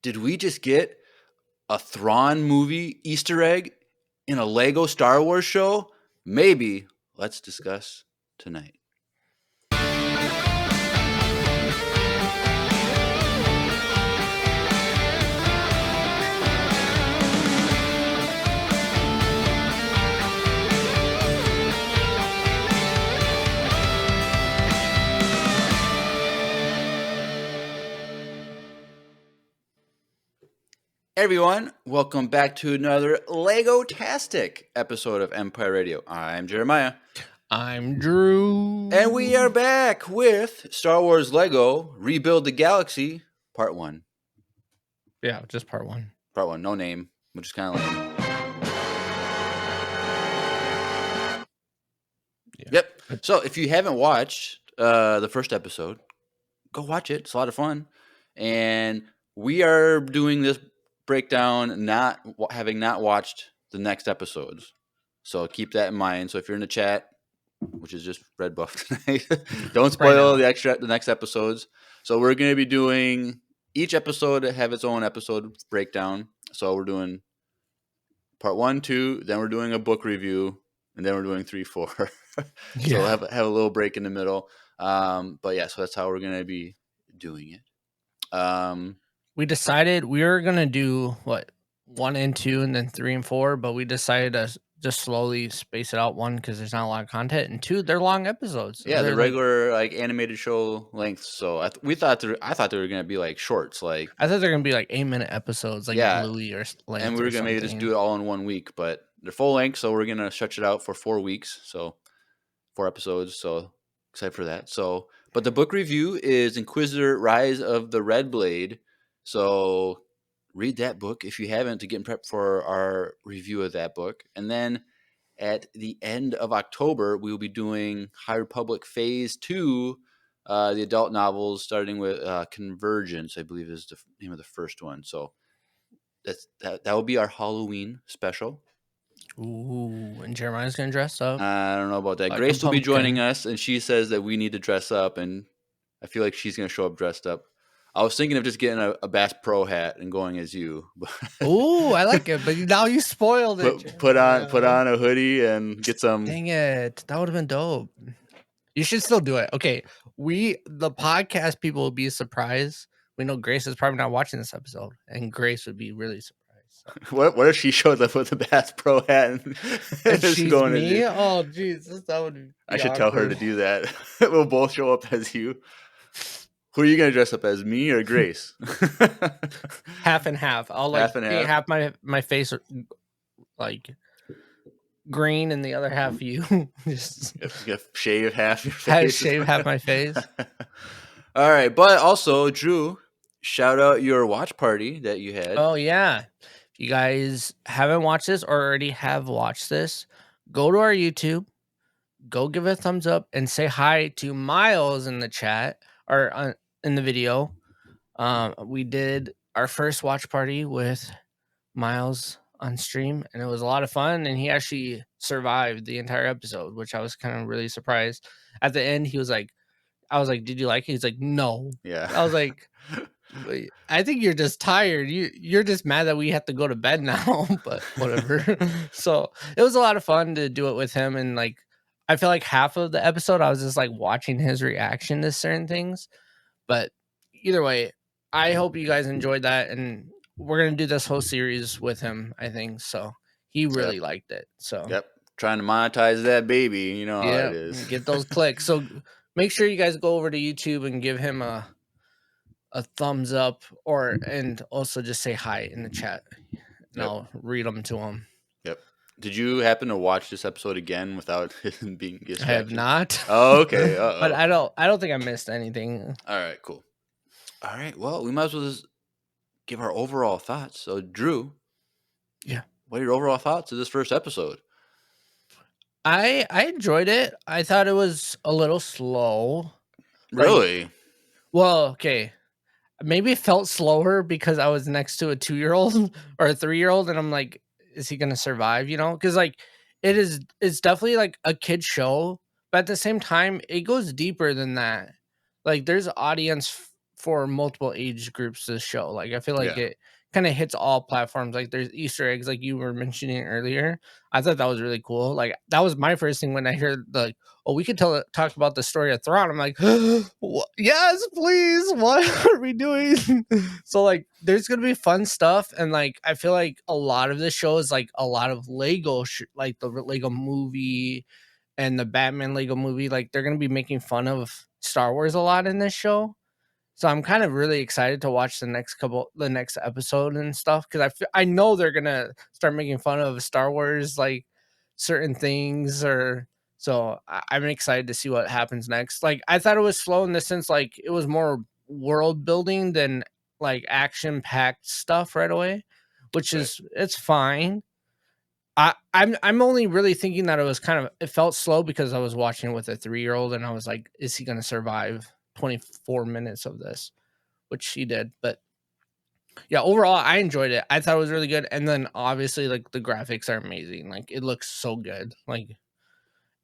did we just get a Thrawn movie Easter egg in a Lego Star Wars show? Maybe. Let's discuss tonight. Everyone, welcome back to another Lego-tastic episode of Empire Radio. I'm Jeremiah. I'm Drew. And we are back with Star Wars Lego Rebuild the Galaxy Part 1. Yeah, just Part 1. Part 1, no name, which is kind of lame. Yeah. Yep. So if you haven't watched the first episode, go watch it. It's a lot of fun. And we are doing this breakdown not having watched the next episodes, so keep that in mind. So if you're in the chat, which is just Red Buff tonight, don't spoil the next episodes. So we're going to be doing each episode have its own episode breakdown. So we're doing Part 1, 2, then we're doing a book review, and then we're doing 3, 4. So we'll have a little break in the middle. But yeah, so that's how we're going to be doing it. We decided we were going to do 1 and 2 and then 3 and 4, but we decided to just slowly space it out. 1, because there's not a lot of content, and 2, they're long episodes. Yeah, they're regular animated show lengths. So I thought they were going to be like shorts. I thought they were going to be like 8-minute episodes, like Bluey or length. And we were going to maybe just do it all in 1 week, but they're full length, so we're going to stretch it out for 4 weeks. So 4 episodes. So excited for that. So, but the book review is Inquisitor: Rise of the Red Blade. So read that book if you haven't to get in prep for our review of that book. And then at the end of October, we will be doing High Republic Phase 2, the adult novels, starting with Convergence, I believe is the name of the first one. So that will be our Halloween special. Ooh, and Jeremiah's going to dress up. I don't know about that. Like Grace will be joining us, and she says that we need to dress up, and I feel like she's going to show up dressed up. I was thinking of just getting a Bass Pro hat and going as you. Ooh, I like it, but now you spoiled it. Put on a hoodie and get some. Dang it, that would have been dope. You should still do it. Okay, the podcast people will be surprised. We know Grace is probably not watching this episode, and Grace would be really surprised. So. What if she showed up with a Bass Pro hat and she's going me? Oh, Jesus, that would be I should tell her to do that. We'll both show up as you. Who are you going to dress up as, me or Grace? Half and half. I'll half my face like green and the other half you. Just shave half your face. Shave half my face. All right, but also, Drew, shout out your watch party that you had. Oh, yeah. If you guys haven't watched this or already have watched this, go to our YouTube, go give it a thumbs up, and say hi to Miles in the chat or in the video. We did our first watch party with Miles on stream, and it was a lot of fun, and he actually survived the entire episode, which I was kind of really surprised. At the end, I was like, did you like it? He's like, no. Yeah. I was like, I think you're just tired. You're just mad that we have to go to bed now, but whatever. So it was a lot of fun to do it with him, and I feel like half of the episode I was just watching his reaction to certain things. But either way, I hope you guys enjoyed that, and we're gonna do this whole series with him, I think. So he really liked it. So trying to monetize that baby, you know how it is. Get those clicks. So make sure you guys go over to YouTube and give him a thumbs up, and also just say hi in the chat, and I'll read them to him. Yep. Did you happen to watch this episode again without him being distracted? I have not. Oh, okay. But I don't think I missed anything. All right, cool. All right, well, we might as well just give our overall thoughts. So, Drew, what are your overall thoughts of this first episode? I enjoyed it. I thought it was a little slow. Really? Well, okay. Maybe it felt slower because I was next to a 2-year-old or a 3-year-old, and I'm like, is he gonna survive? You know, because it's definitely a kid show, but at the same time, it goes deeper than that. There's an audience for multiple age groups to show. Like I feel like Yeah. it kind of hits all platforms. Like there's Easter eggs, like you were mentioning earlier. I thought that was really cool. Like that was my first thing when I heard like, oh, we could talk about the story of Thrawn. I'm like, yes, please. What are we doing? So like, there's gonna be fun stuff, and like I feel like a lot of this show is like a lot of Lego, like the Lego movie and the Batman Lego movie. Like they're gonna be making fun of Star Wars a lot in this show. So I'm kind of really excited to watch the next episode and stuff because I know they're gonna start making fun of Star Wars, like certain things, or so I'm excited to see what happens next. Like I thought it was slow in the sense like it was more world building than like action packed stuff right away, which Right. is it's fine. I'm only really thinking that it felt slow because I was watching it with a 3-year-old and I was like, is he gonna survive 24 minutes of this? Which he did. But yeah, overall I enjoyed it. I thought it was really good. And then obviously like the graphics are amazing. Like it looks so good. Like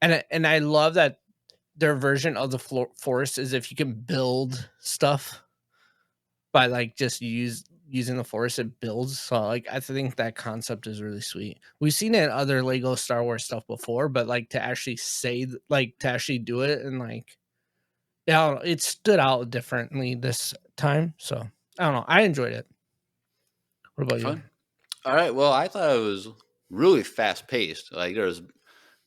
and I love that their version of the forest is if you can build stuff by like just using the forest, it builds. So like I think that concept is really sweet. We've seen it in other Lego Star Wars stuff before, but like to actually to actually do it and like yeah, it stood out differently this time. So I don't know. I enjoyed it. What about you? Fun. All right. Well, I thought it was really fast paced. Like there was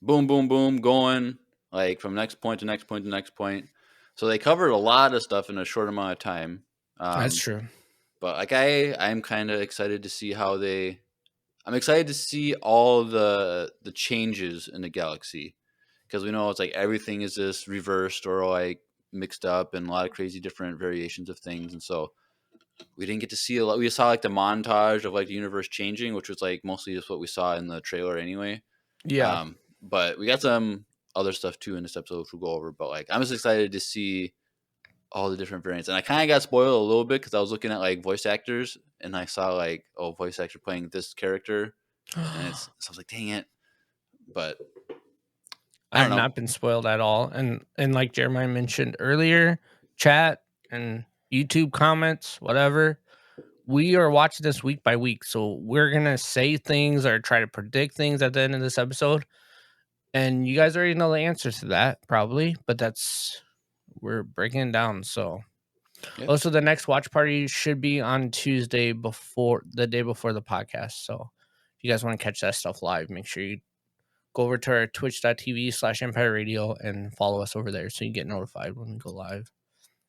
boom, boom, boom going like from next point to next point to next point. So they covered a lot of stuff in a short amount of time. That's Um, true. but like I'm kind of excited to see how they. I'm excited to see all the changes in the galaxy because we know it's like everything is just reversed or like mixed up and a lot of crazy different variations of things, and so we didn't get to see a lot. We saw like the montage of like the universe changing, which was like mostly just what we saw in the trailer anyway. Yeah. But we got some other stuff too in this episode, which we'll go over. But like, I'm just excited to see all the different variants, and I kind of got spoiled a little bit because I was looking at like voice actors, and I saw like, oh, voice actor playing this character, and so I was like, dang it. But I I've don't know. not been spoiled at all. And like Jeremiah mentioned earlier, chat and YouTube comments, whatever. We are watching this week by week. So we're gonna say things or try to predict things at the end of this episode. And you guys already know the answers to that, probably, but we're breaking it down. So Yeah, also the next watch party should be on Tuesday before the day before the podcast. So if you guys want to catch that stuff live, make sure you go over to our twitch.tv/Empire Radio and follow us over there so you get notified when we go live.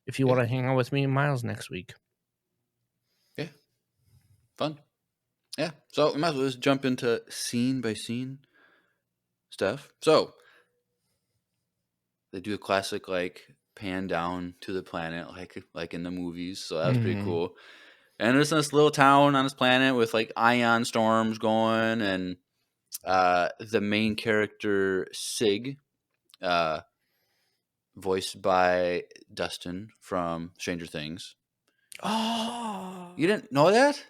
If you yeah, want to hang out with me and Miles next week. yeah, fun. Yeah, so we might as well just jump into scene by scene stuff. So they do a classic like pan down to the planet like in the movies, so that was pretty Mm-hmm. cool. And there's this little town on this planet with like ion storms going, and the main character Sig, uh, voiced by Dustin from Stranger Things. Oh, You didn't know that?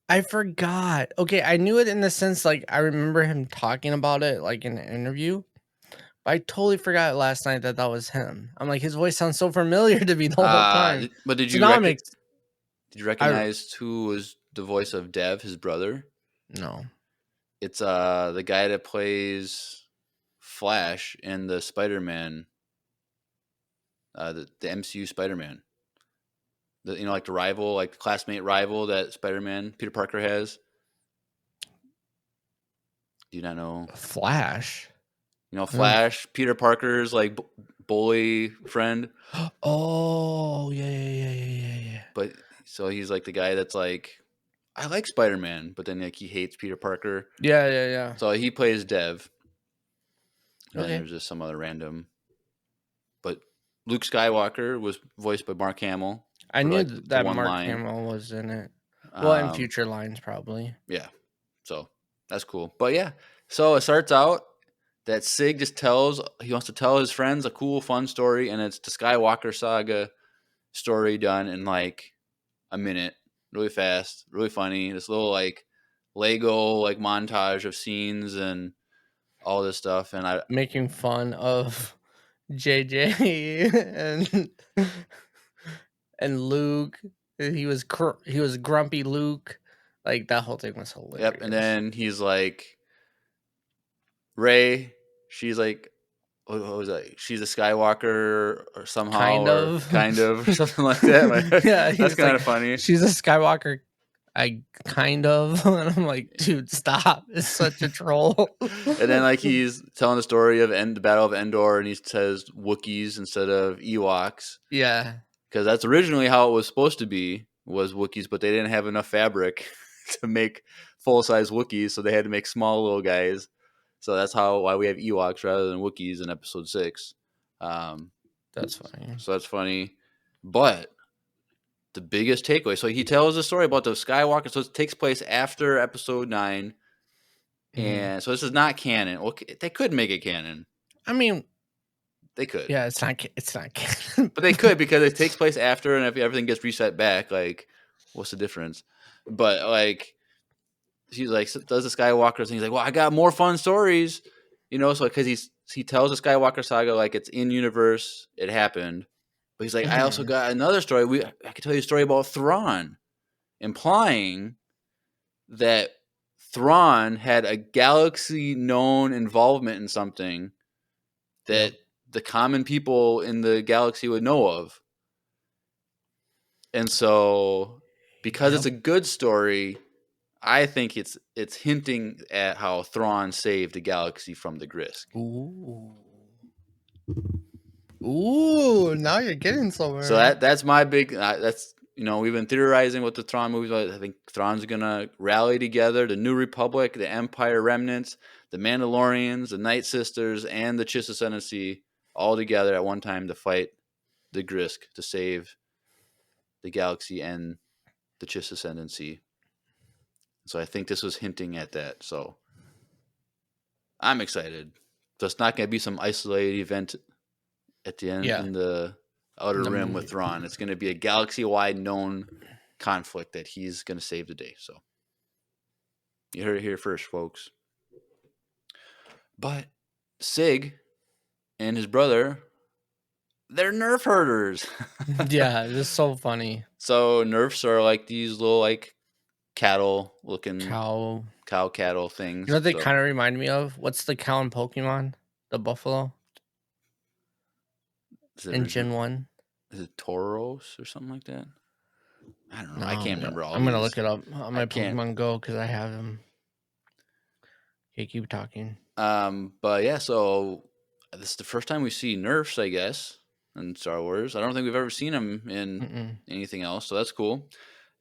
I forgot. Okay, I knew it in the sense like I remember him talking about it like in an interview. But I totally forgot last night that was him. I'm like, his voice sounds so familiar to me the whole time. But So now I'm ex- did you I recognize who was the voice of Dev, his brother? no It's the guy that plays Flash in the Spider-Man, the MCU Spider-Man. Like the rival, like the classmate rival that Spider-Man Peter Parker has. Do you not know? Flash. No. Flash, Peter Parker's like bully friend. Oh yeah. But so he's like the guy that's like, I like Spider-Man, but then like he hates Peter Parker. Yeah. So he plays Dev. And then Okay. there's just some other random. But Luke Skywalker was voiced by Mark Hamill I for knew like the that one Mark line. Hamill was in it. Well, in Um, future lines probably. yeah. So that's cool. But yeah. So it starts out that Sig he wants to tell his friends a cool, fun story, and it's the Skywalker saga story done in like a minute, really fast, really funny. This little like Lego like montage of scenes and all this stuff, and Making fun of JJ and and Luke. He was grumpy Luke. Like that whole thing was hilarious. Yep. And then he's like, Ray, she's like, what was that? She's a Skywalker or somehow, Kind of. or something like that. Yeah, That's he's kind like, of funny. she's a Skywalker. I kind of, and I'm like, dude, stop! It's such a troll. And then like he's telling the story of the Battle of Endor, and he says Wookiees instead of Ewoks. Yeah, Because that's originally how it was supposed to be, was Wookiees, but they didn't have enough fabric to make full-size Wookiees, so they had to make small little guys. So that's why we have Ewoks rather than Wookiees in Episode 6. that's funny. So that's funny. But the biggest takeaway, so he tells a story about the Skywalker, so it takes place after Episode 9, and so this is not canon. Well, they could make it canon. I mean, They could. yeah, it's not canon. But they could, because it takes place after, and if everything gets reset back, like, what's the difference? But like, he's like, does the Skywalker thing? He's like, well, I got more fun stories, so because he tells the Skywalker saga like it's in universe, it happened, but he's like, I also got another story. I could tell you a story about Thrawn, implying that Thrawn had a galaxy known involvement in something that the common people in the galaxy would know of. And so, because it's a good story, I think it's hinting at how Thrawn saved the galaxy from the Grisk. Ooh, now you're getting somewhere. So that's my big. That's we've been theorizing what the Thrawn movies are. I think Thrawn's gonna rally together the New Republic, the Empire remnants, the Mandalorians, the Night Sisters, and the Chiss Ascendancy all together at one time to fight the Grisk to save the galaxy and the Chiss Ascendancy. So I think this was hinting at that. So I'm excited. So it's not going to be some isolated event at the end in the Outer Rim with Thrawn. It's going to be a galaxy-wide known conflict that he's going to save the day. So you heard it here first, folks. But Sig and his brother, they're nerf herders. Yeah, this is so funny. So nerfs are like these little like cattle looking cow cattle things. You know what they kind of remind me of? What's the cow in Pokemon? The buffalo? In Gen 1? Is it Tauros or something like that? I don't know. No, I can't remember all I'm going to these. look it up on my Pokemon Go because I have them. Okay, keep talking. But yeah, so this is the first time we see nerfs, I guess, in Star Wars. I don't think we've ever seen them in anything else, so that's cool.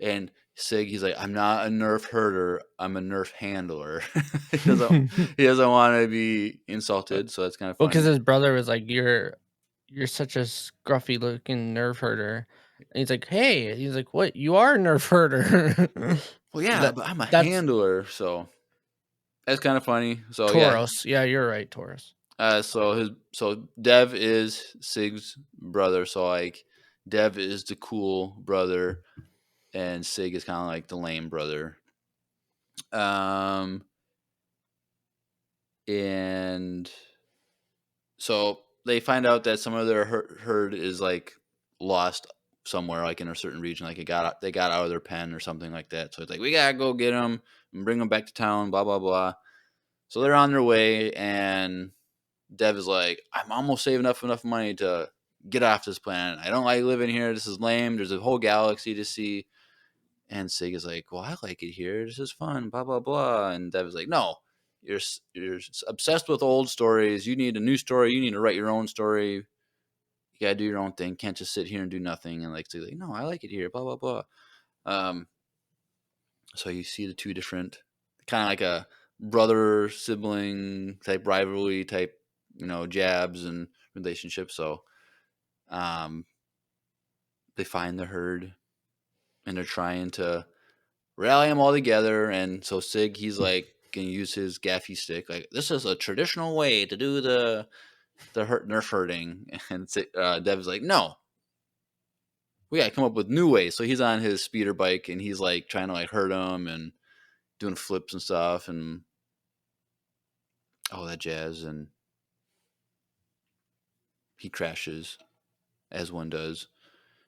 And Sig, he's like, I'm not a nerf herder, I'm a nerf handler. he doesn't want to be insulted, so that's kind of funny. Well, because his brother was like, you're such a scruffy looking nerf herder. And he's like, hey, he's like, what? You are a nerf herder. Well, yeah, but I'm a handler, so that's kind of funny. So Tauros, yeah, you're right, Tauros. So Dev is Sig's brother. So like, Dev is the cool brother, and Sig is kind of like the lame brother. And so they find out that some of their herd is like lost somewhere, like in a certain region, like they got out of their pen or something like that. So it's like, we gotta go get them and bring them back to town. Blah blah blah. So they're on their way, and Dev is like, I'm almost saving up enough money to get off this planet. I don't like living here. This is lame. There's a whole galaxy to see. And Sig is like, well, I like it here. This is fun. Blah blah blah. And Dev is like, no, you're obsessed with old stories. You need a new story. You need to write your own story. You gotta do your own thing. Can't just sit here and do nothing. And like, Sig's like, no, I like it here. Blah blah blah. So you see the two different, kind of like a brother sibling type rivalry type, jabs and relationships. So they find the herd, and they're trying to rally them all together. And so Sig, he's like gonna use his gaffy stick, like, this is a traditional way to do the nerf herding. And Dev is like, no, we gotta come up with new ways. So he's on his speeder bike, and he's like trying to like hurt him and doing flips and stuff and all that jazz. And he crashes, as one does.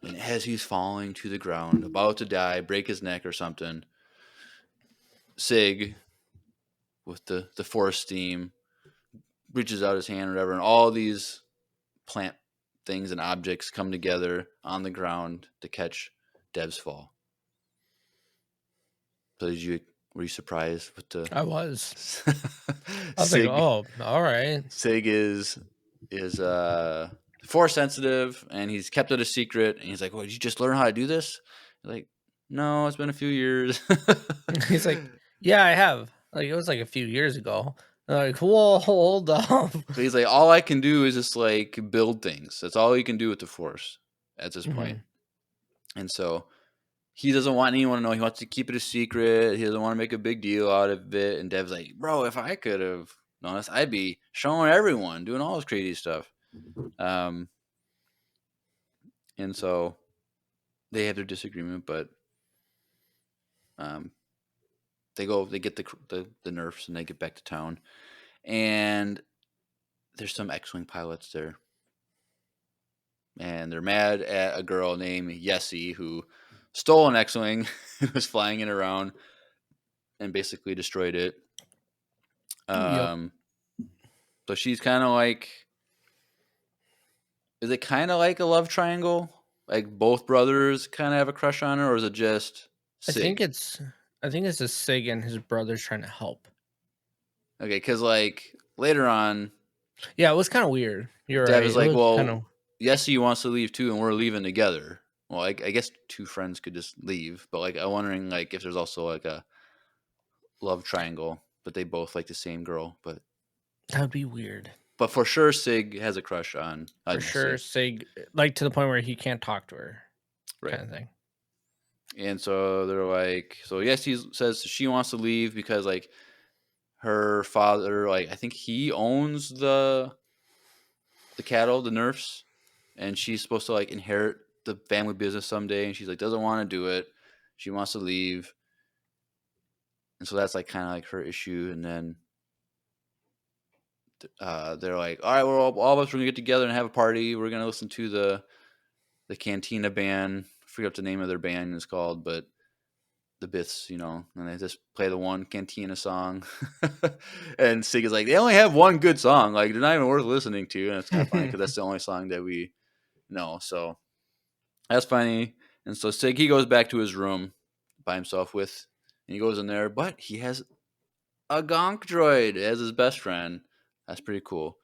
And as he's falling to the ground, about to die, break his neck or something, Sig, with the force steam, reaches out his hand or whatever, and all these plant things and objects come together on the ground to catch Dev's fall. So were you surprised with the I was. I was like, Sig? oh, all right. Sig is force sensitive, and he's kept it a secret. And he's like, "Well, did you just learn how to do this?" Like, no, it's been a few years. He's like, yeah, I have. Like, it was like a few years ago. I'm like, whoa, hold up. But he's like, all I can do is just like build things. That's all he can do with the force at this point. And so he doesn't want anyone to know. He wants to keep it a secret. He doesn't want to make a big deal out of it. And Dev's like, bro, if I could have known this, I'd be showing everyone, doing all this crazy stuff. And so they have their disagreement, but they get the nerfs, and they get back to town. And there's some X-wing pilots there, and they're mad at a girl named Yessie who stole an X-wing, who was flying it around, and basically destroyed it. Yep. So she's kind of like, is it kind of like a love triangle? Like both brothers kind of have a crush on her, or is it just Sig? I think it's just Sig and his brothers trying to help. Okay, because like later on, yeah, it was kind of weird. You're Dev right. is like, well, kinda... Yessie wants to leave too, and we're leaving together. Well, I guess two friends could just leave, but like I'm wondering like if there's also like a love triangle, but they both like the same girl. But that would be weird. But for sure, Sig has a crush on For sure, Sig, like to the point where he can't talk to her, right, kind of thing. And so they're like, so Yessie says she wants to leave because like her father, like I think he owns the cattle, the Nerfs, and she's supposed to like inherit the family business someday, and she's like doesn't want to do it. She wants to leave, and so that's like kind of like her issue. And then they're like, all right, we're all of us are gonna get together and have a party. We're gonna listen to the Cantina band. I forget what the name of their band is called, but the Biths, and they just play the one Cantina song. And Sig is like, they only have one good song. Like, they're not even worth listening to. And it's kind of funny because that's the only song that we know. So that's funny. And so Sig, he goes back to his room by himself and he goes in there, but he has a gonk droid as his best friend. That's pretty cool.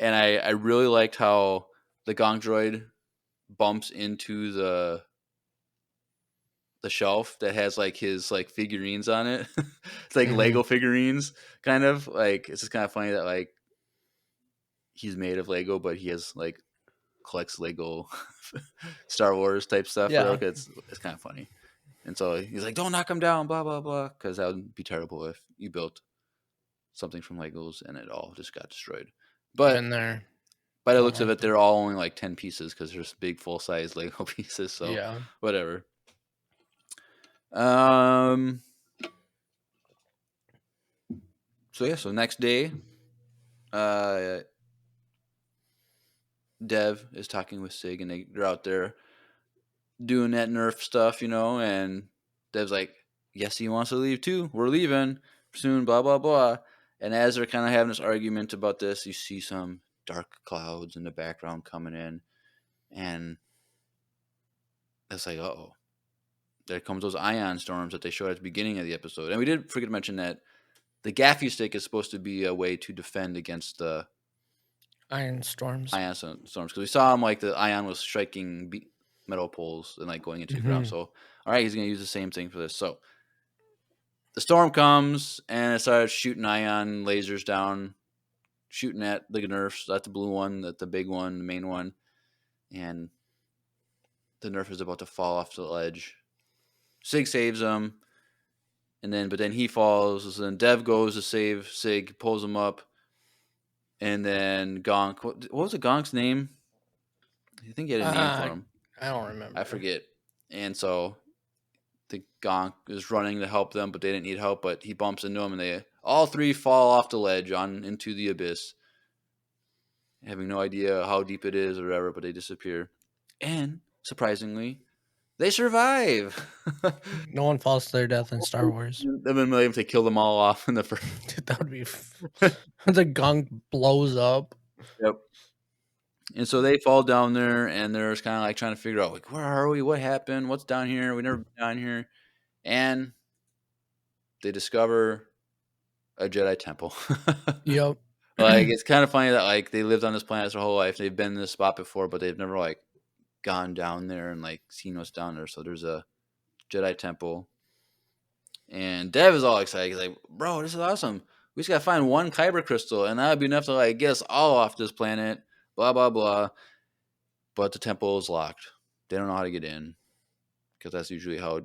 And I really liked how the gonk droid bumps into the shelf that has like his like figurines on it. It's like Lego figurines, kind of like. It's just kind of funny that like he's made of Lego, but he has like collects Lego Star Wars type stuff. Yeah, it's kind of funny. And so he's like, "Don't knock him down," blah blah blah, because that would be terrible if you built something from Legos and it all just got destroyed. But been there. by the looks of it, they're all only like 10 pieces because there's big full size Lego pieces. So yeah, whatever. So next day, Dev is talking with Sig, and they're out there doing that Nerf stuff, and Dev's like, yes, he wants to leave too. We're leaving soon, blah, blah, blah. And as they're kind of having this argument about this, you see some dark clouds in the background coming in, and it's like, uh-oh. There comes those ion storms that they showed at the beginning of the episode. And we did forget to mention that the Gaffy stick is supposed to be a way to defend against the ion storms. Because we saw him like the ion was striking metal poles and like going into the ground. So, all right, he's going to use the same thing for this. So, the storm comes and it starts shooting ion lasers down, shooting at the Nerfs. That's the blue one, that's the big one, the main one. And the Nerf is about to fall off the ledge. Sig saves him. But then he falls. So then Dev goes to save Sig, pulls him up. And then Gonk, what was the Gonk's name? I think he had a name for him. I don't remember. I forget. And so the Gonk is running to help them, but they didn't need help. But he bumps into them, and they all three fall off the ledge into the abyss, having no idea how deep it is or whatever. But they disappear. And surprisingly, they survive. No one falls to their death in Star Wars. They've been able to kill them all off in the first. That would be the gunk blows up. Yep. And so they fall down there, and they're just kind of like trying to figure out, like, where are we? What happened? What's down here? We never been down here. And they discover a Jedi temple. Yep. Like, it's kind of funny that like they lived on this planet their whole life. They've been in this spot before, but they've never like gone down there and like seen what's down there. So there's a Jedi temple, and Dev is all excited. He's like, "Bro, this is awesome. We just gotta find one kyber crystal, and that would be enough to like get us all off this planet." Blah blah blah. But the temple is locked. They don't know how to get in, because that's usually how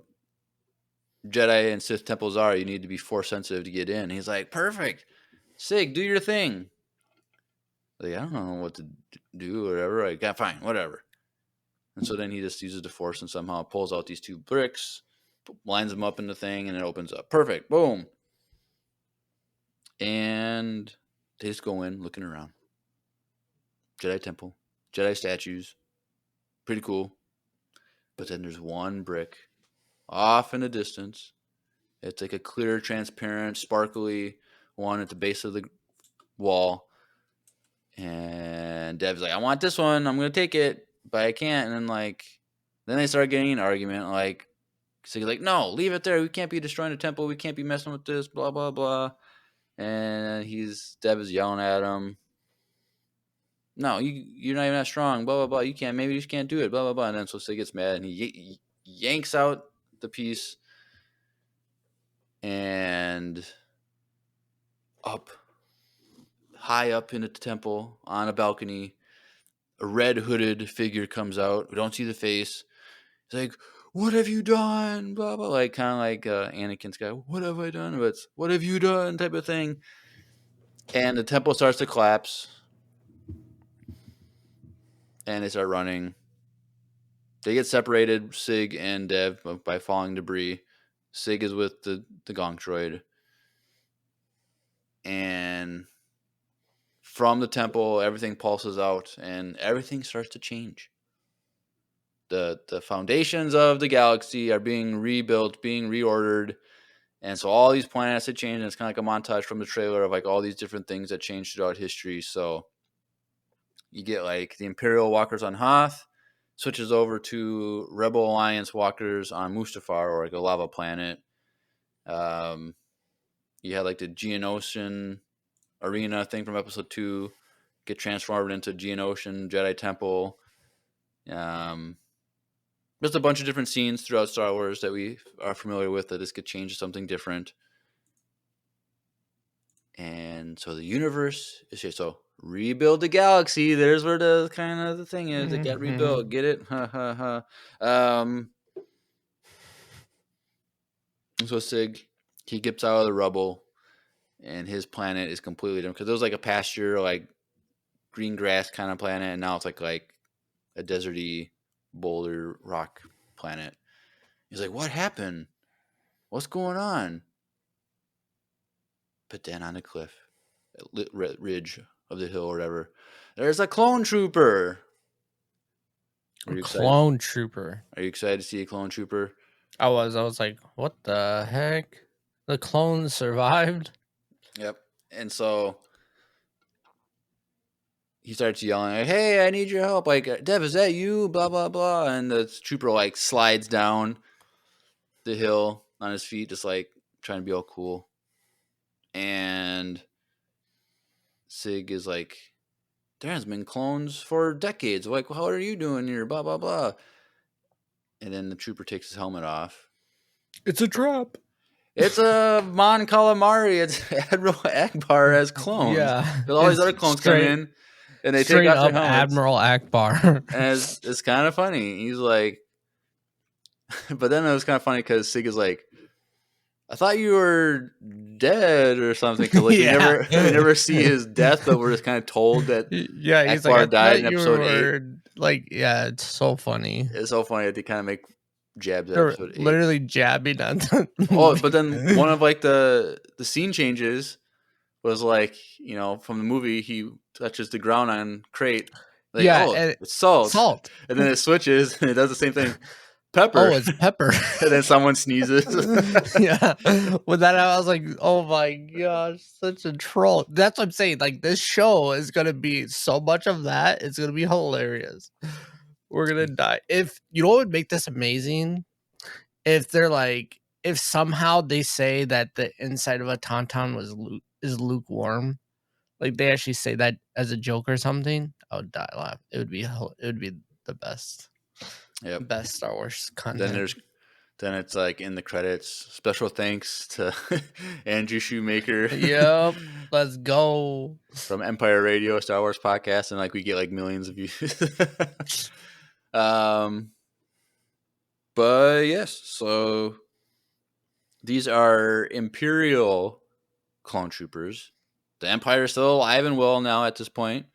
Jedi and Sith temples are. You need to be force sensitive to get in. He's like, "Perfect, Sig, do your thing." Like, I don't know what to do or whatever. Like, yeah, fine, whatever. And so then he just uses the force and somehow pulls out these 2 bricks, lines them up in the thing, and it opens up. Perfect. Boom. And they just go in looking around. Jedi temple, Jedi statues, pretty cool. But then there's one brick off in the distance. It's like a clear, transparent, sparkly one at the base of the wall. And Dev's like, I want this one. I'm going to take it, but I can't. And then they start getting an argument. Like, so he's like, no, leave it there. We can't be destroying the temple. We can't be messing with this, blah, blah, blah. And Dev is yelling at him. No, you're not even that strong, blah, blah, blah. You can't, maybe you just can't do it, blah, blah, blah. And then so Sid gets mad and he yanks out the piece, and high up in the temple on a balcony, a red hooded figure comes out. We don't see the face. He's like, what have you done? Blah, blah. Like, kind of like Anakin's guy. What have I done? But it's, what have you done? Type of thing. And the temple starts to collapse. And they start running. They get separated, Sig and Dev, by falling debris. Sig is with the Gonk droid. And from the temple, everything pulses out, and everything starts to change. The foundations of the galaxy are being rebuilt, being reordered. And so all these planets have changed, and it's kind of like a montage from the trailer of like all these different things that changed throughout history. So you get like the Imperial walkers on Hoth, switches over to Rebel Alliance walkers on Mustafar, or like a lava planet. You had like the Geonosian arena thing from episode 2 get transformed into Geonosian Jedi Temple. There's a bunch of different scenes throughout Star Wars that we are familiar with that this could change to something different. And so the universe is here. So rebuild the galaxy. There's where the kind of the thing is. It got rebuilt. Get it? Ha ha ha. So Sig, he gets out of the rubble, and his planet is completely different, because it was like a pasture, like green grass kind of planet, and now it's like a deserty boulder rock planet. He's like, what happened? What's going on? But then on the cliff, ridge of the hill or whatever, there's a clone trooper. Clone trooper. Are you excited to see a clone trooper? I was like, what the heck? The clones survived? Yep. And so he starts yelling, like, hey, I need your help. Like, Dev, is that you? Blah, blah, blah. And the trooper like slides down the hill on his feet, just like trying to be all cool. And Sig is like, there has been clones for decades. Like, well, how are you doing here? Blah, blah, blah. And then the trooper takes his helmet off. It's a trap. It's a Mon Calamari. It's Admiral Akbar as clones. Yeah. All these other clones come in, and they take off their helmets. Admiral Akbar. And it's kind of funny. He's like, but then it was kind of funny because Sig is like, I thought you were dead or something. Cause like we never see his death, but we're just kind of told that he's Akbar like, died in episode 8. Like, yeah, it's so funny. It's so funny that they kind of make jabs at They're episode 8. Literally jabbing at them. Oh, but then one of like the scene changes was like, from the movie, he touches the ground on Crate, Like, Yeah, oh, and it's salt. salt. And then it switches and it does the same thing. Pepper. Oh, it's pepper. And then someone sneezes. Yeah. With that, I was like, oh my gosh, such a troll. That's what I'm saying. Like, this show is gonna be so much of that. It's gonna be hilarious. We're gonna die. If you know what would make this amazing? If they're like, if somehow they say that the inside of a tauntaun is lukewarm, like they actually say that as a joke or something, I would die laugh. It would be the best. Yep. Best Star Wars content. Then it's like in the credits, special thanks to Andrew Shoemaker. Yep. Let's go. From Empire Radio, Star Wars podcast, and like we get like millions of views. But yes, so these are Imperial clone troopers. The Empire is still alive and well now at this point.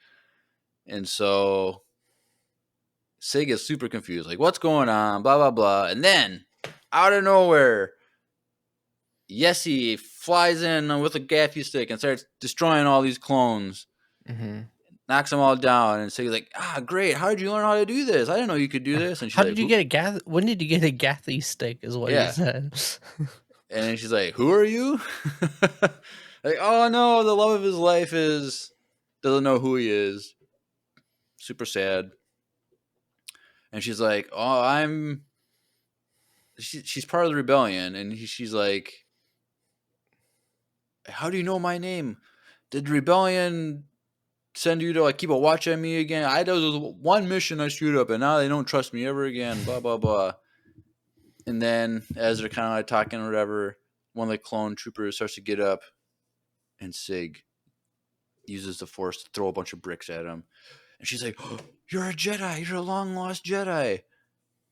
And so Sig is super confused. Like, what's going on? Blah, blah, blah. And then, out of nowhere, Yessie flies in with a gaffy stick and starts destroying all these clones. Mm-hmm. Knocks them all down. And Sig's like, great. How did you learn how to do this? I didn't know you could do this. And she's How like, did you get a gath? When did you get a gathy stick? Is what he said. And then she's like, who are you? Like, oh no, the love of his life doesn't know who he is. Super sad. And she's like, oh, she's part of the rebellion. And she's like, how do you know my name? Did the rebellion send you to like keep a watch on me again? There was one mission I screwed up and now they don't trust me ever again. Blah, blah, blah. And then as they're kind of like talking or whatever, one of the clone troopers starts to get up and Sig uses the Force to throw a bunch of bricks at him. And she's like, oh, you're a Jedi. You're a long-lost Jedi.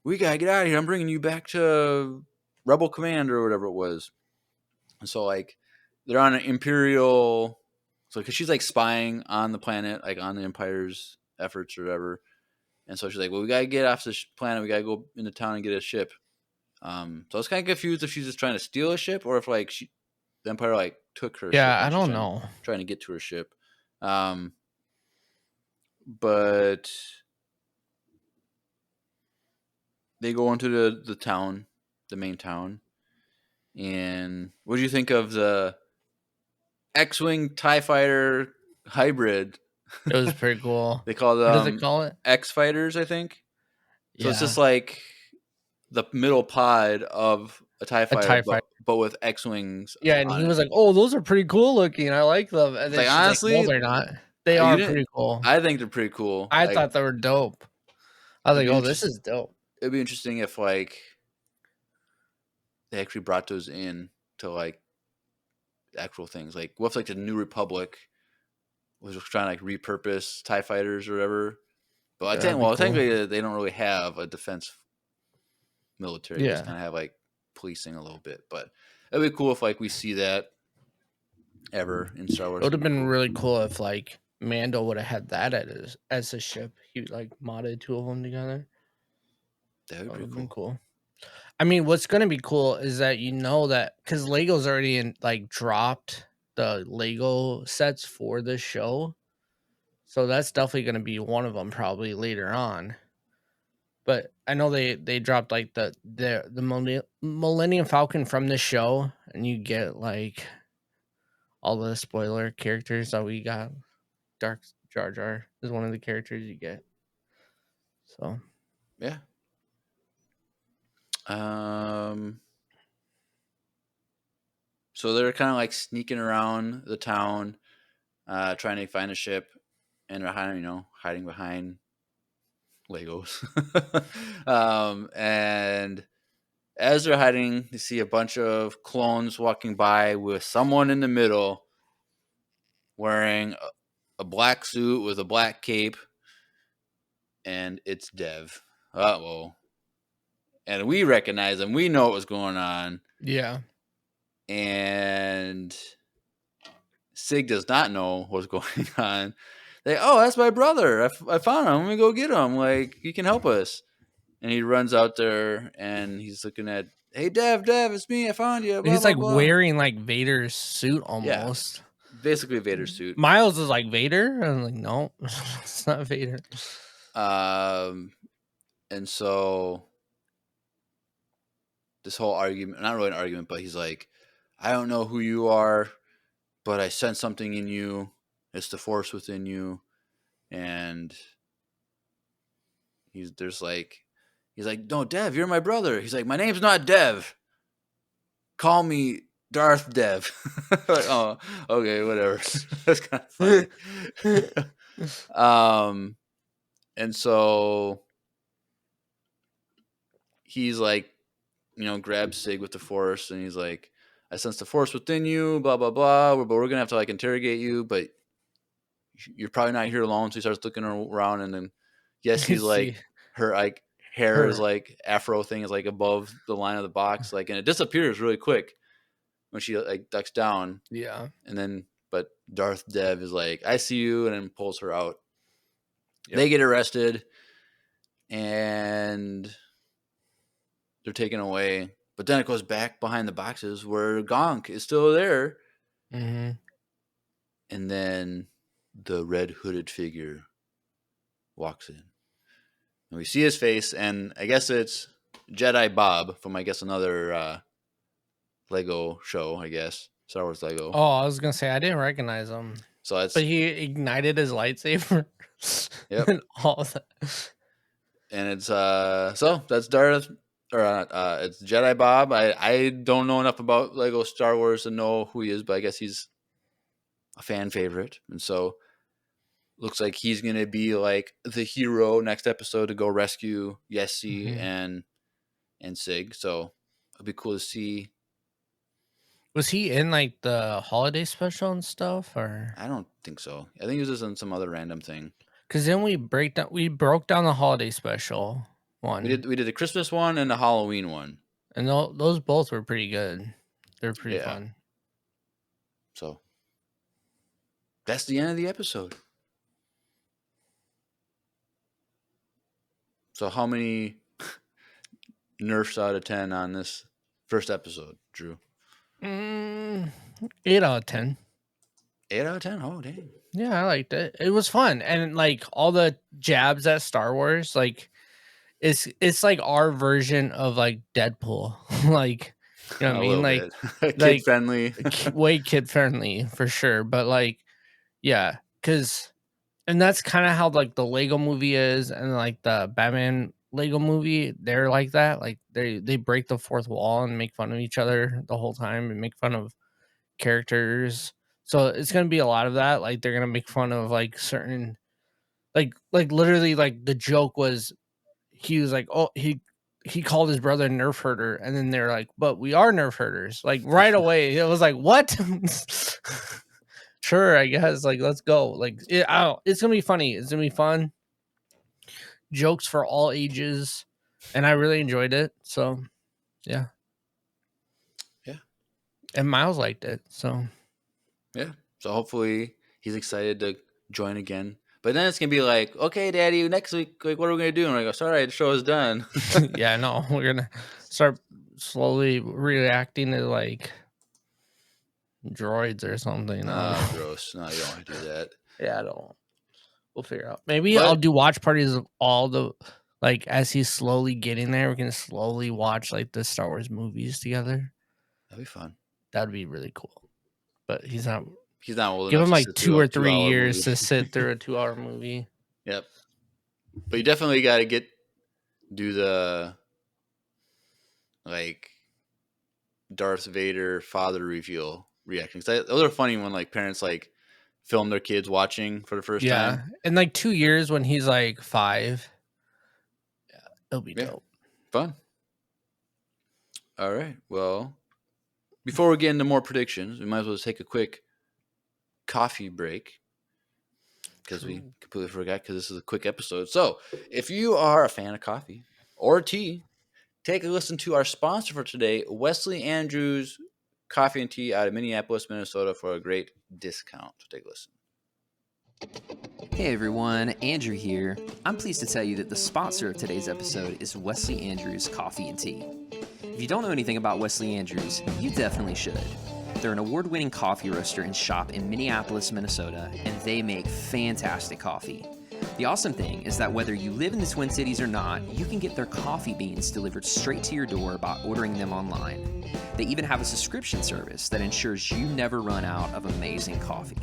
We got to get out of here. I'm bringing you back to Rebel Command or whatever it was. And so, like, they're on an Imperial... So, because she's, like, spying on the planet, like, on the Empire's efforts or whatever. And so she's like, well, we got to get off this planet. We got to go into town and get a ship. So I was kind of confused if she's just trying to steal a ship or if, like, the Empire, like, took her ship. Yeah, I don't know. Trying to get to her ship. But they go into the town, the main town. And what do you think of the X-Wing TIE Fighter hybrid? It was pretty cool. They call them, what do they call it? X-Fighters, I think. So it's just like the middle pod of a TIE Fighter, but with X-Wings. Yeah, and he was like, oh, those are pretty cool looking. I like them. And then like, honestly, like, no, they're not. They are pretty cool. I think they're pretty cool. I thought they were dope. I was like, oh, this is dope. It'd be interesting if, like, they actually brought those in to, like, actual things. Like, what if, like, the New Republic was just trying to, like, repurpose TIE Fighters or whatever? But I think, technically, they don't really have a defense military. They just kind of have, like, policing a little bit. But it'd be cool if, like, we see that ever in Star Wars. It would have been really cool if, like, Mando would have had that as a ship. He, like, modded two of them together. That would be cool. I mean, what's going to be cool is that that because Lego's already dropped the Lego sets for this show. So that's definitely going to be one of them probably later on. But I know they dropped like the Millennium Falcon from the show, and you get like all the spoiler characters that we got. Dark Jar Jar is one of the characters you get. So yeah. So they're kind of like sneaking around the town, trying to find a ship, and they're hiding behind Legos. And as they're hiding, you see a bunch of clones walking by with someone in the middle wearing a black suit with a black cape, and it's Dev. Uh-oh. And we recognize him. We know what was going on. Yeah. And Sig does not know what's going on. Like, oh, that's my brother. I found him. Let me go get him. Like, he can help us. And he runs out there, and he's looking at, hey, Dev, it's me. I found you. Blah, he's blah, like blah. wearing like Vader's suit almost. Yeah. basically Vader's suit. Miles is like Vader. I'm like, no, it's not Vader. And so this whole argument, not really an argument, but he's like, I don't know who you are, but I sense something in you. It's the force within you. And he's like, no, Dev, you're my brother. He's like, my name's not Dev. Call me Darth Dev. Like, oh, okay, whatever. That's kind of funny. And so he's like, grabs Sig with the force, and he's like, I sense the force within you, blah, blah, blah, but we're going to have to like interrogate you, but you're probably not here alone. So he starts looking around, and then he's like, her like hair is like afro thing is like above the line of the box, like, and it disappears really quick when she like ducks down. Yeah. And then, but Darth Dev is like, I see you, and then pulls her out. Yep. They get arrested, and they're taken away. But then it goes back behind the boxes where Gonk is still there. Mm-hmm. And then the red hooded figure walks in. And we see his face, and I guess it's Jedi Bob from, I guess, another Lego show, I guess. Star Wars Lego. Oh, I was going to say, I didn't recognize him. So that's... But he ignited his lightsaber. Yep. And all of that. And it's, so that's Darth... it's Jedi Bob. I don't know enough about Lego Star Wars to know who he is, but I guess he's a fan favorite. And so looks like he's going to be like the hero next episode to go rescue Yessi and Sig. So it'll be cool to see. Was he in like the holiday special and stuff, or? I don't think so. I think he was just in some other random thing. Because then we broke down the holiday special one. We did the Christmas one and the Halloween one. And those both were pretty good. They're pretty fun. So that's the end of the episode. So how many nerfs out of 10 on this first episode, Drew? 8 out of 10. 8 out of 10? Oh, dang. Yeah, I liked it. It was fun. And like all the jabs at Star Wars, like it's like our version of like Deadpool. Like, you know what I mean? Like kid friendly. Way kid friendly for sure. But like, yeah, and that's kind of how like the Lego movie is, and like the Batman Lego movie, they're like that. Like they break the fourth wall and make fun of each other the whole time and make fun of characters. So it's gonna be a lot of that. Like they're gonna make fun of like certain, like literally like the joke was, he was like, oh, he called his brother Nerf herder, and then they're like, but we are Nerf herders. Like right away, it was like, what? Sure, I guess. Like, let's go. Like, it's gonna be funny. It's gonna be fun. Jokes for all ages, and I really enjoyed it. So, yeah. And Miles liked it. So, yeah. So hopefully he's excited to join again. But then it's gonna be like, okay, Daddy, next week, like, what are we gonna do? And I go, sorry, the show is done. Yeah, no, we're gonna start slowly reacting to like droids or something. Oh, gross. No, you don't want to do that. Yeah, I don't. We'll figure out. Maybe I'll do watch parties of all the, like, as he's slowly getting there, we can slowly watch like the Star Wars movies together. That'd be fun. That'd be really cool. But he's not old enough. Give him like 2 or 3 years to sit through a 2-hour movie. Yep. But you definitely got to do the like Darth Vader father reveal reactions. Those are funny when like parents like film their kids watching for the first time. Yeah, in like 2 years when he's like 5. Yeah, it'll be dope. Fun. All right. Well, before we get into more predictions, we might as well take a quick coffee break because we completely forgot because this is a quick episode. So if you are a fan of coffee or tea, take a listen to our sponsor for today, Wesley Andrews Coffee and Tea out of Minneapolis, Minnesota, for a great discount. So take a listen. Hey everyone, Andrew here. I'm pleased to tell you that the sponsor of today's episode is Wesley Andrews Coffee and Tea. If you don't know anything about Wesley Andrews, you definitely should. They're an award-winning coffee roaster and shop in Minneapolis, Minnesota, and they make fantastic coffee. The awesome thing is that whether you live in the Twin Cities or not, you can get their coffee beans delivered straight to your door by ordering them online. They even have a subscription service that ensures you never run out of amazing coffee.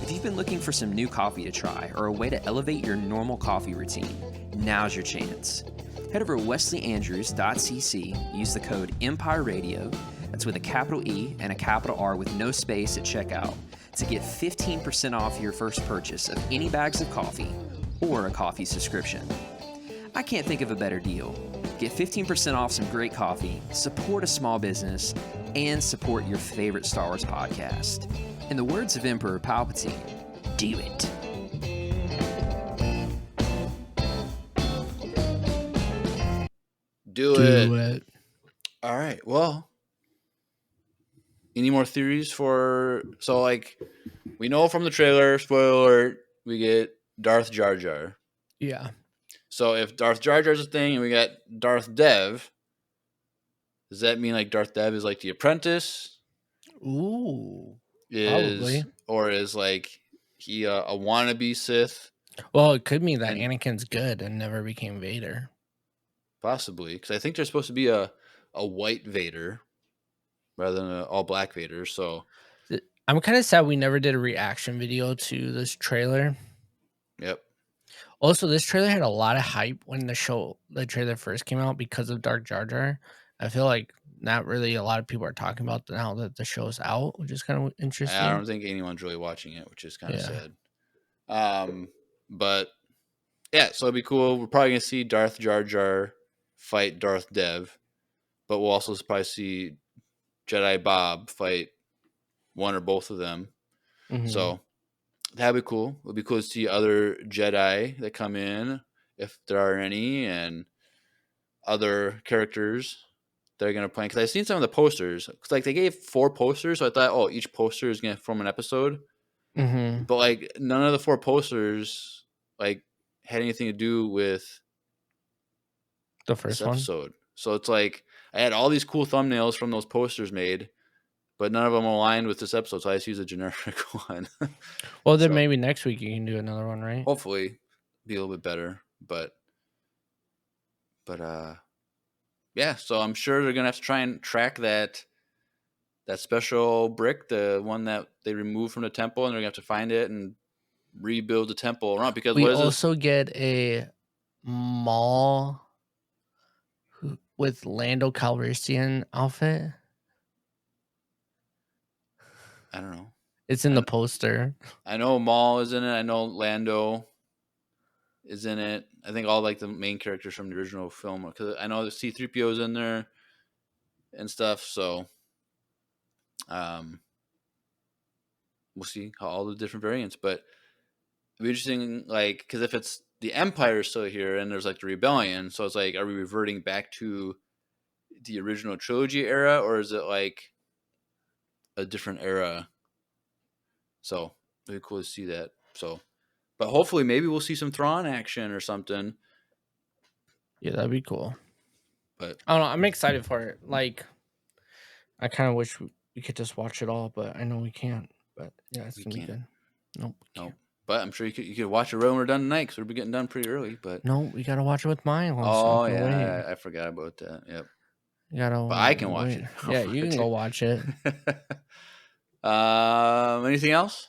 If you've been looking for some new coffee to try or a way to elevate your normal coffee routine, now's your chance. Head over to wesleyandrews.cc, use the code EMPIRERADIO, that's with a capital E and a capital R with no space at checkout, to get 15% off your first purchase of any bags of coffee or a coffee subscription. I can't think of a better deal. Get 15% off some great coffee, support a small business, and support your favorite Star Wars podcast. In the words of Emperor Palpatine, do it. Do it. All right. Well, any more theories for... So, like, we know from the trailer, spoiler alert, we get Darth Jar Jar. Yeah. So if Darth Jar Jar's a thing and we got Darth Dev, does that mean like Darth Dev is like the apprentice? Ooh. Probably. Or is like he a wannabe Sith? Well, it could mean that Anakin's good and never became Vader. Possibly. Because I think there's supposed to be a white Vader rather than an all-black Vader. So I'm kind of sad we never did a reaction video to this trailer. Yep. Also, this trailer had a lot of hype when the trailer first came out because of Darth Jar Jar. I feel like not really a lot of people are talking about now that the show's out, which is kind of interesting. I don't think anyone's really watching it, which is kind of sad. But yeah, so it'd be cool. We're probably gonna see Darth Jar Jar fight Darth Dev, but we'll also probably see Jedi Bob fight one or both of them. Mm-hmm. So that'd be cool. It'd be cool to see other Jedi that come in, if there are any, and other characters that are going to play. Because I've seen some of the posters. Because like they gave 4 posters, so I thought, oh, each poster is going to form an episode. Mm-hmm. But like none of the 4 posters like had anything to do with the first episode. So it's like I had all these cool thumbnails from those posters made, but none of them aligned with this episode, so I just use a generic one. Well, then maybe next week you can do another one, right? Hopefully, be a little bit better. But yeah. So I'm sure they're gonna have to try and track that special brick, the one that they removed from the temple, and they're gonna have to find it and rebuild the temple around. Because we also get a Maul with Lando Calrissian outfit. I don't know. It's in the poster. I know Maul is in it. I know Lando is in it. I think all like the main characters from the original film. Because I know the C-3PO is in there and stuff. So, we'll see how all the different variants. But it'll be interesting, like, because if it's the Empire is still here and there's like the rebellion, so it's like, are we reverting back to the original trilogy era, or is it like a different era? So it'd be cool to see that. So, but hopefully, maybe we'll see some Thrawn action or something. Yeah, that'd be cool. But I don't know. I'm excited for it. Like, I kind of wish we could just watch it all, but I know we can't. But yeah, it's gonna be good. Nope. But I'm sure you could watch it when we're done tonight, because we'll be getting done pretty early. But no, we gotta watch it with Miles. Oh yeah, I forgot about that. Yep. You gotta. But I can watch it. Yeah, you can go watch it. Anything else?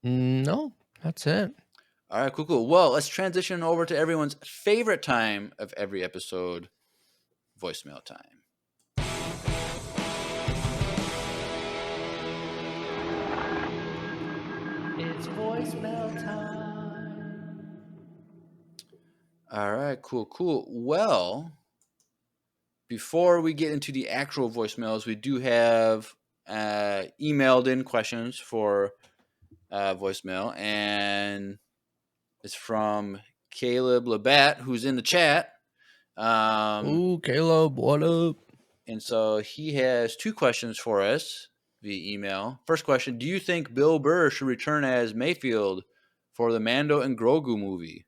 No, that's it. All right, cool. Well, let's transition over to everyone's favorite time of every episode, voicemail time. It's voicemail time. All right, cool. Well, before we get into the actual voicemails, we do have emailed in questions for voicemail, and it's from Caleb Labatt, who's in the chat. Ooh, Caleb, what up? And so he has 2 questions for us via email. First question: do you think Bill Burr should return as Mayfield for the Mando and Grogu movie?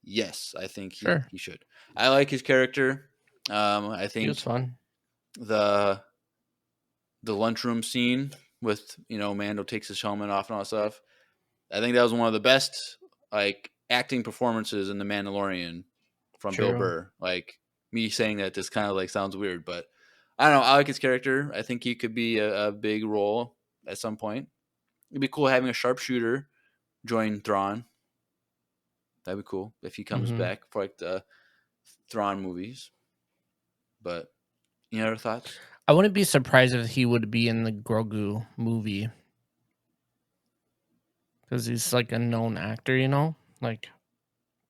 Yes, I think he should. I like his character. I think he was fun. the lunchroom scene with Mando takes his helmet off and all that stuff. I think that was one of the best like acting performances in The Mandalorian from Bill True. Burr. Like me saying that just kind of like sounds weird, but I don't know. I like his character. I think he could be a big role at some point. It'd be cool having a sharpshooter join Thrawn. That'd be cool if he comes back for like the Thrawn movies. But any other thoughts? I wouldn't be surprised if he would be in the Grogu movie. Because he's like a known actor, Like,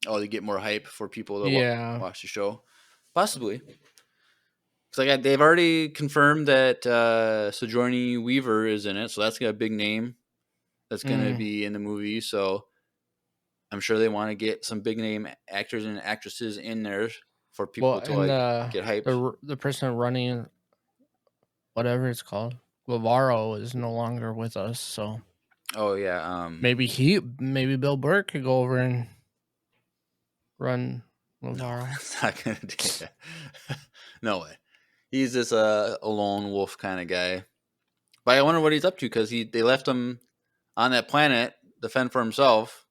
oh, they get more hype for people to watch the show. Possibly. Because they've already confirmed that Sigourney Weaver is in it, so that's got a big name that's going to be in the movie. So I'm sure they want to get some big name actors and actresses in there for people to get hyped. The person running whatever it's called, Guevara, is no longer with us. So oh yeah, maybe Bill Burr could go over and run Guevara. It's not gonna do that. No way. He's just a lone wolf kind of guy. But I wonder what he's up to because they left him on that planet to fend for himself.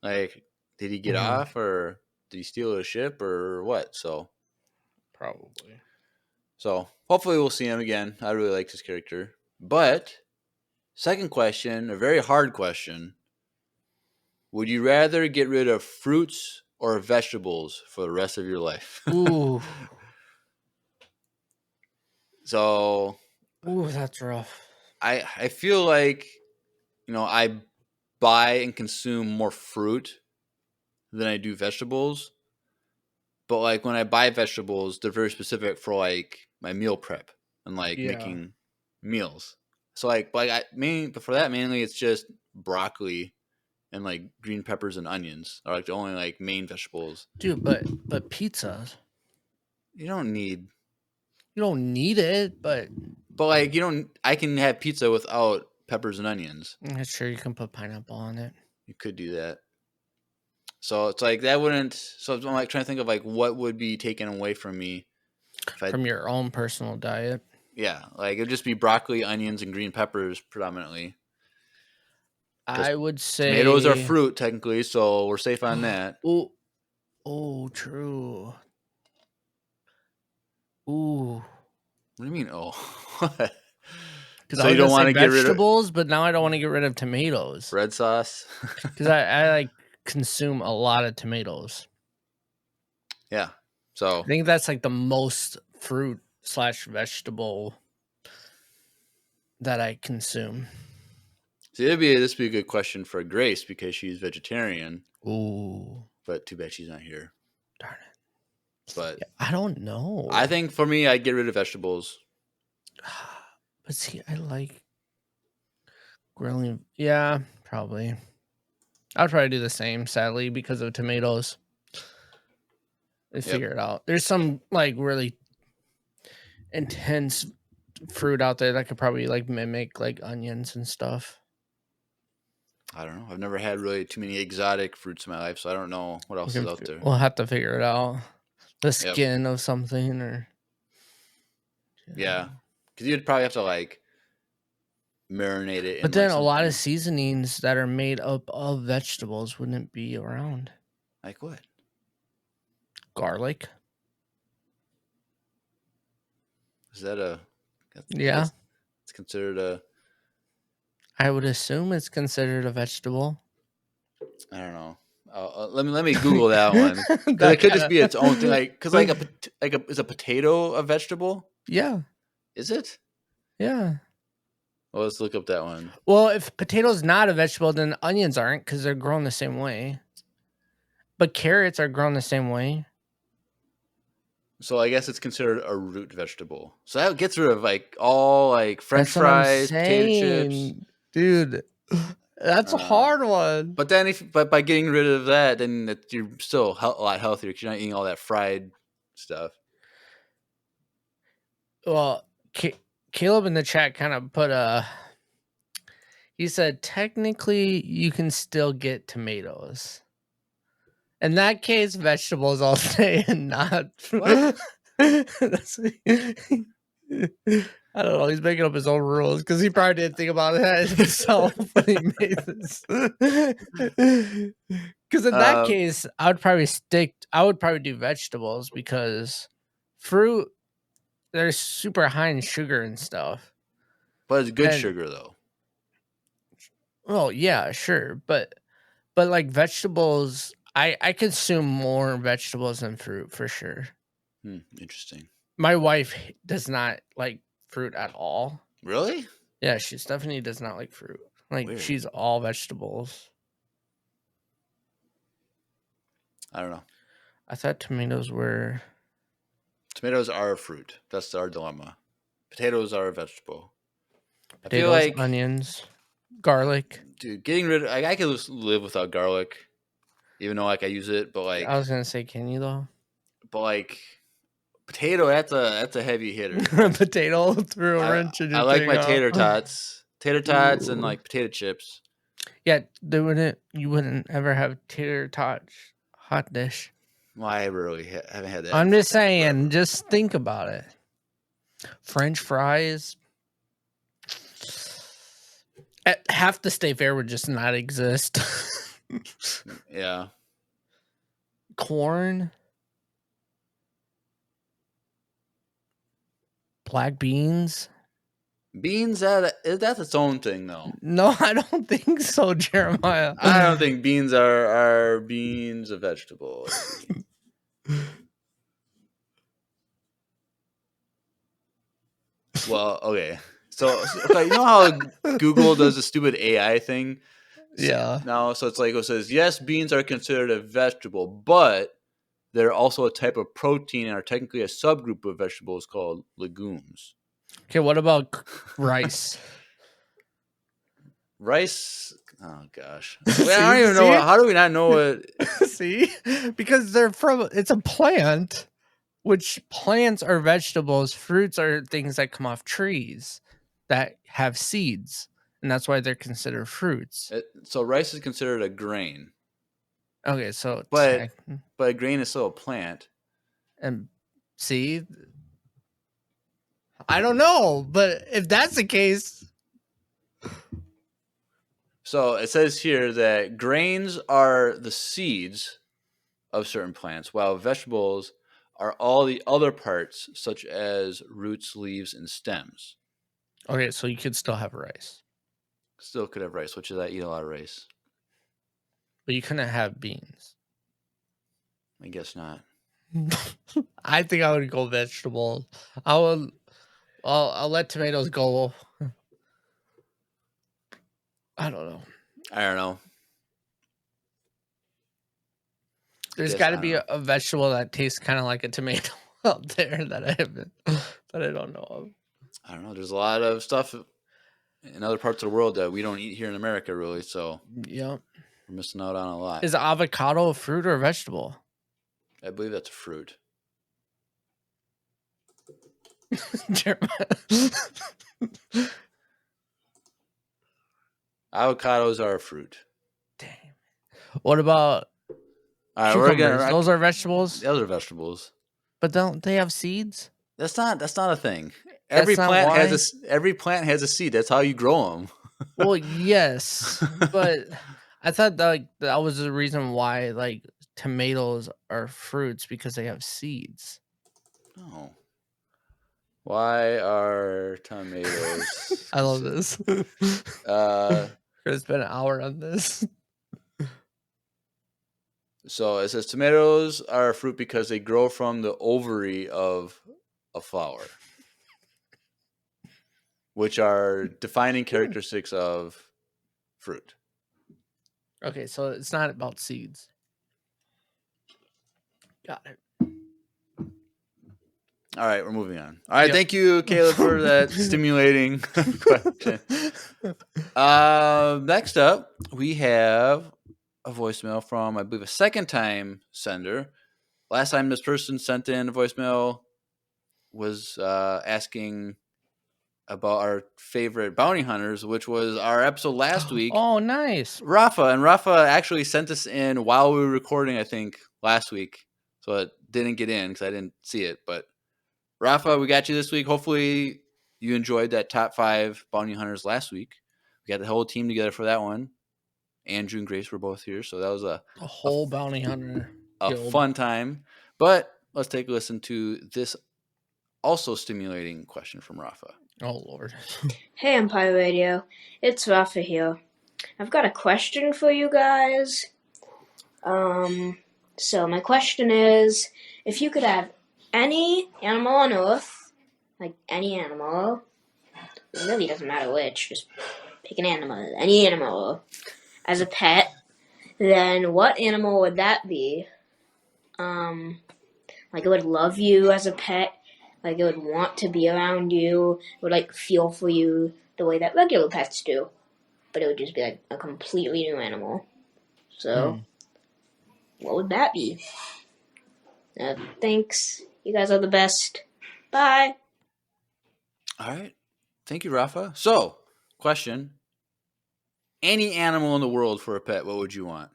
Like, did he get off or did he steal a ship or what? So probably. So hopefully we'll see him again. I really like his character. But second question, a very hard question. Would you rather get rid of fruits or vegetables for the rest of your life? Ooh. So, that's rough. I feel like, I buy and consume more fruit than I do vegetables. But like when I buy vegetables, they're very specific for like my meal prep and like making meals. So but for that mainly it's just broccoli and like green peppers and onions are like the only like main vegetables. Dude, but pizza. You don't need it, but like I can have pizza without peppers and onions. I'm not sure you can put pineapple on it. You could do that. So it's like that wouldn't. So I'm like trying to think of like what would be taken away from me from your own personal diet. Yeah, like it'd just be broccoli, onions, and green peppers predominantly. I would say tomatoes are fruit technically, so we're safe on that. Oh, true. Ooh. What do you mean? Oh, because I don't want to get vegetables, but now I don't want to get rid of tomatoes. Red sauce. Because I like consume a lot of tomatoes. Yeah, so I think that's like the most fruit/vegetable that I consume. See, this would be a good question for Grace because she's vegetarian. Ooh, but too bad she's not here. Darn it! But yeah, I don't know. I think for me, I'd get rid of vegetables. But see, I like grilling. Yeah, probably. I would probably do the same, sadly, because of tomatoes. They figure it out. There's some like really intense fruit out there that could probably like mimic like onions and stuff. I don't know. I've never had really too many exotic fruits in my life, so I don't know what else is out there. We'll have to figure it out. The skin of something or... Yeah. Because you'd probably have to like marinate it. But then a lot of seasonings that are made up of vegetables wouldn't be around. Like what? Garlic. Is that yeah. It's considered a... I would assume it's considered a vegetable. I don't know. Let me Google that one. Because it could just be its own thing. Like, because is a potato a vegetable? Yeah. Is it? Yeah. Well, let's look up that one. Well, if potato's not a vegetable, then onions aren't because they're grown the same way. But carrots are grown the same way. So I guess it's considered a root vegetable. So that gets rid of like all like French fries, potato chips. Dude, that's a hard one. But then but by getting rid of that, then you're still a lot healthier because you're not eating all that fried stuff. Well, Caleb in the chat kind of put he said technically you can still get tomatoes. In that case, vegetables all day and not. What? I don't know. He's making up his own rules because he probably didn't think about it himself when he made this. Because in that case, I would probably do vegetables because fruit, they're super high in sugar and stuff. But it's good sugar though. Well, yeah, sure, but like vegetables, I consume more vegetables than fruit for sure. Interesting. My wife does not like fruit at all. Really? Yeah, Stephanie does not like fruit. Like Weird. She's all vegetables. I don't know. I thought tomatoes were. Tomatoes are a fruit. That's our dilemma. Potatoes are a vegetable. Potatoes, I feel like onions, garlic. Dude, getting rid of I could live without garlic, even though like I use it. But like I was gonna say, can you though? But like potato, that's a heavy hitter. Potato threw a wrench in your I like my thing, huh? tater tots, and like potato chips. Yeah, you wouldn't ever have tater tots hot dish. Well, I really haven't had that. I'm just saying, just think about it. French fries. Half the state fair would just not exist. Yeah. Corn. Black beans. Beans, that's its own thing, though. No, I don't think so, Jeremiah. I don't think beans are beans a vegetable. Well, okay. So okay, you know how Google does the stupid AI thing? Yeah. Now, so it's like it says, yes, beans are considered a vegetable, but they're also a type of protein and are technically a subgroup of vegetables called legumes. Okay, what about rice? Rice? Oh gosh, I don't even know. How do we not know what? See, because it's a plant, which plants are vegetables. Fruits are things that come off trees that have seeds, and that's why they're considered fruits. So rice is considered a grain. Okay, so but a grain is still a plant. And see, I don't know, but if that's the case. So it says here that grains are the seeds of certain plants, while vegetables are all the other parts, such as roots, leaves, and stems. Okay, so you could still have rice. Still could have rice, which is I eat a lot of rice. But you couldn't have beans. I guess not. I think I would go vegetables. I'll let tomatoes go. I don't know. There's got to be a vegetable that tastes kind of like a tomato out there that I don't know of. I don't know. There's a lot of stuff in other parts of the world that we don't eat here in America, really. So yeah, we're missing out on a lot. Is avocado a fruit or a vegetable? I believe that's a fruit. Avocados are a fruit. Damn. What about cucumbers? Those are vegetables? Those are vegetables. But don't they have seeds? That's not a thing. Every plant has a seed. That's how you grow them. Well, yes, but I thought that was the reason why like tomatoes are fruits because they have seeds. No. Why are tomatoes? I love this. We're gonna spend an hour on this. So it says tomatoes are a fruit because they grow from the ovary of a flower, which are defining characteristics of fruit. Okay, so it's not about seeds. Got it. All right, we're moving on. All right, Thank you, Caleb, for that stimulating question. Next up, we have a voicemail from, I believe, a second-time sender. Last time this person sent in a voicemail was asking about our favorite bounty hunters, which was our episode last week. Oh, nice. Rafa actually sent us in while we were recording, I think, last week. So it didn't get in because I didn't see it, but Rafa, we got you this week. Hopefully you enjoyed that top 5 bounty hunters last week. We got the whole team together for that one. Andrew and Grace were both here, so that was a whole bounty hunter guild. fun time. But let's take a listen to this also stimulating question from Rafa. Oh, Lord. Hey, Empire Radio. It's Rafa here. I've got a question for you guys. So my question is, if you could have any animal on Earth, like any animal, it really doesn't matter which, just pick an animal, any animal, as a pet, then what animal would that be? Like, it would love you as a pet, like, it would want to be around you, it would, like, feel for you the way that regular pets do, but it would just be, like, a completely new animal. So, what would that be? Thanks. You guys are the best. Bye. All right. Thank you, Rafa. So, question. Any animal in the world for a pet, what would you want?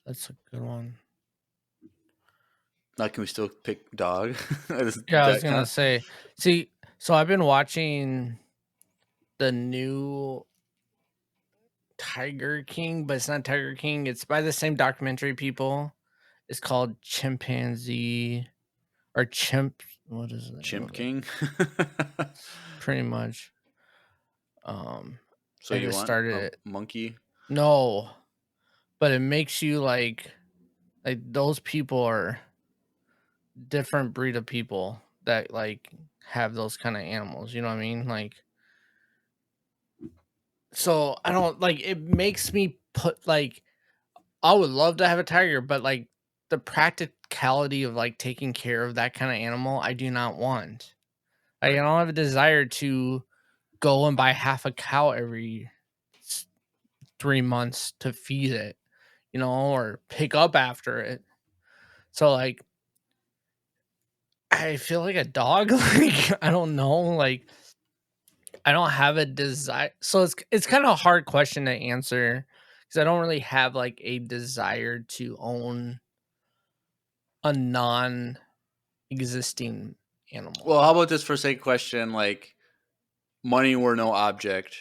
That's a good one. Now, can we still pick dog? Yeah, I was going to say. See, so I've been watching the new Tiger King, but it's not Tiger King. It's by the same documentary people. It's called Chimpanzee or Chimp. What is it? Chimp King? Pretty much. So you want started a monkey? No, but it makes you like those people are different breed of people that like have those kind of animals. You know what I mean? Like, so I don't like. It makes me put like, I would love to have a tiger, but like the practicality of like taking care of that kind of animal, I do not want. Like, I don't have a desire to go and buy half a cow every 3 months to feed it, you know, or pick up after it. So like, I feel like a dog. Like, I don't know. Like, I don't have a desire. So it's kind of a hard question to answer because I don't really have like a desire to own a non-existing animal. Well, how about this for sake question? Like, money were no object.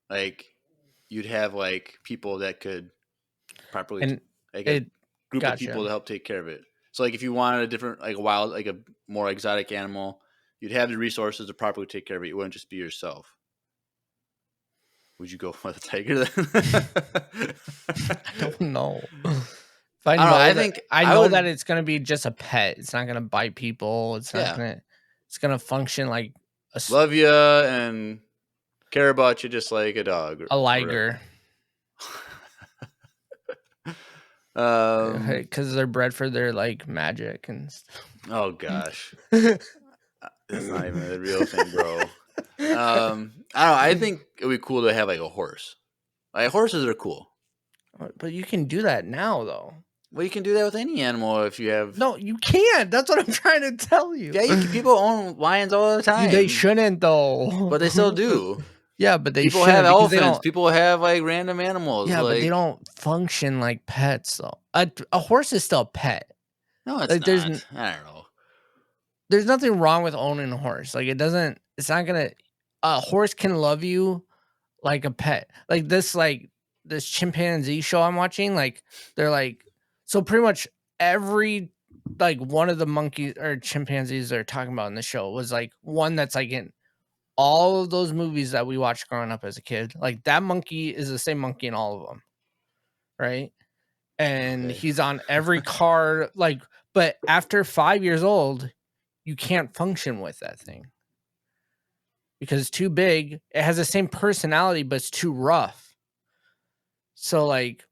Like, you'd have like people that could properly, And like a group of gotcha. people to help take care of it. So, like, if you wanted a different, like a wild, like a more exotic animal, you'd have the resources to properly take care of it. You wouldn't just be yourself. Would you go with a tiger then? I don't know. If I don't know, I think I I know would- that it's gonna be just a pet. It's not gonna bite people. It's not Yeah. gonna. It's gonna function like love you and care about you just like a dog. a liger. Because they're bred for their like magic and stuff. Oh gosh, that's not even a real thing, bro. I don't know. I think it'd be cool to have like a horse. Like, horses are cool. But you can do that now, though. Well, you can do that with any animal if you have. No, you can't. That's what I'm trying to tell you. Yeah, people own lions all the time. They shouldn't, though. But they still do. Yeah, but people have elephants. People have like random animals. Yeah, like, but they don't function like pets, though. A horse is still a pet. No, it's like, not. I don't know. There's nothing wrong with owning a horse. Like, it doesn't. It's not gonna. A horse can love you like a pet. Like this chimpanzee show I'm watching. Like, they're like, so pretty much every like one of the monkeys or chimpanzees they're talking about in the show was like one that's like in all of those movies that we watched growing up as a kid. Like, that monkey is the same monkey in all of them, right? And he's on every car. Like, but after 5 years old, you can't function with that thing because it's too big. It has the same personality, but it's too rough. So like,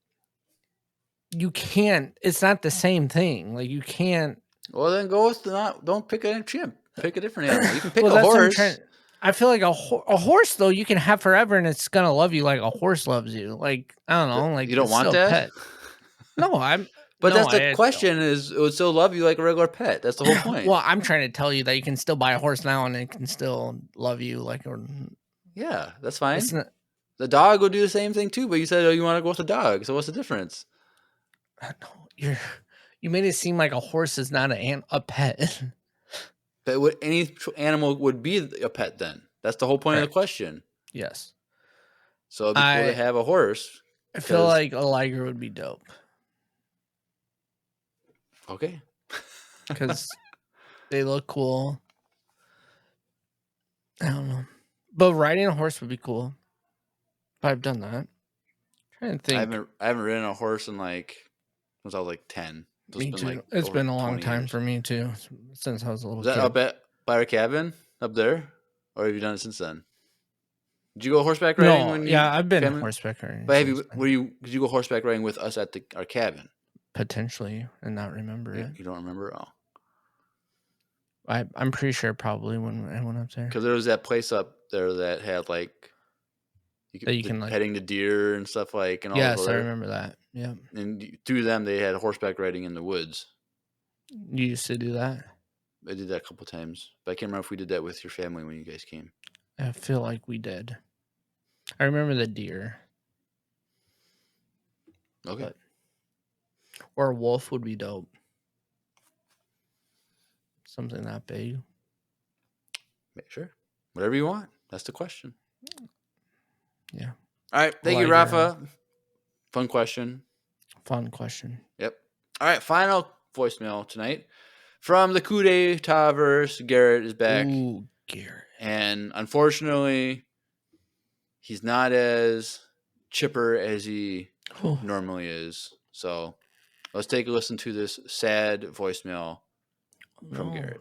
you can't. It's not the same thing. Like, you can't. Well, then go with don't pick a chimp. Pick a different animal. You can pick Well, a horse. I feel like a horse though you can have forever, and it's gonna love you like a horse loves you. Like, I don't know. Like, you don't it's want still a that. pet. No, I'm. But no, that's the question: is it would still love you like a regular pet? That's the whole point. Well, I'm trying to tell you that you can still buy a horse now, and it can still love you like a. Yeah, that's fine. Not, the dog will do the same thing too. But you said you want to go with the dog. So what's the difference? No, You made it seem like a horse is not a pet. But any animal would be a pet then. That's the whole point of the Correct. question. Yes. So it'd be cool to have a horse. I feel like a liger would be dope. Okay. Because they look cool. I don't know. But riding a horse would be cool. I've done that. I'm trying to think. I haven't ridden a horse in since I was 10. So Me too. It's been a long time for me too, since I was a little kid. Is that up by our cabin up there? Or have you done it since then? Did you go horseback riding? No, I've been horseback riding. But did you go horseback riding with us at our cabin? Potentially, and not remember it. You don't remember? Oh. I'm pretty sure probably when I went up there. Because there was that place up there that had petting the deer and stuff and all. Yes, I remember that. Yeah. And through them, they had horseback riding in the woods. You used to do that? I did that a couple times, but I can't remember if we did that with your family when you guys came. I feel like we did. I remember the deer. Okay. Or a wolf would be dope. Something that big. Sure. Whatever you want. That's the question. Yeah. All right. Thank you, Rafa. Fun question. Yep. All right. Final voicemail tonight from the Coup d'etat-verse. Garrett is back. Ooh, Garrett. And unfortunately, he's not as chipper as he normally is. So let's take a listen to this sad voicemail from Garrett.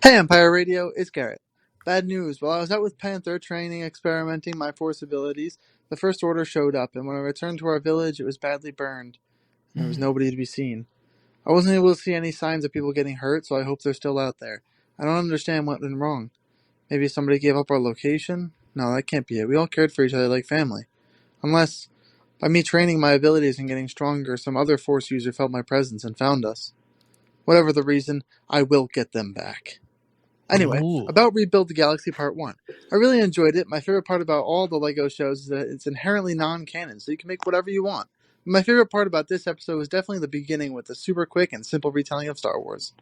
Hey, Empire Radio, it's Garrett. Bad news. While I was out with Panther training, experimenting my force abilities, the First Order showed up, and when I returned to our village, it was badly burned. And there was nobody to be seen. I wasn't able to see any signs of people getting hurt, so I hope they're still out there. I don't understand what went wrong. Maybe somebody gave up our location? No, that can't be it. We all cared for each other like family. Unless, by me training my abilities and getting stronger, some other force user felt my presence and found us. Whatever the reason, I will get them back. Anyway, about Rebuild the Galaxy Part 1. I really enjoyed it. My favorite part about all the LEGO shows is that it's inherently non-canon, so you can make whatever you want. But my favorite part about this episode was definitely the beginning with the super quick and simple retelling of Star Wars.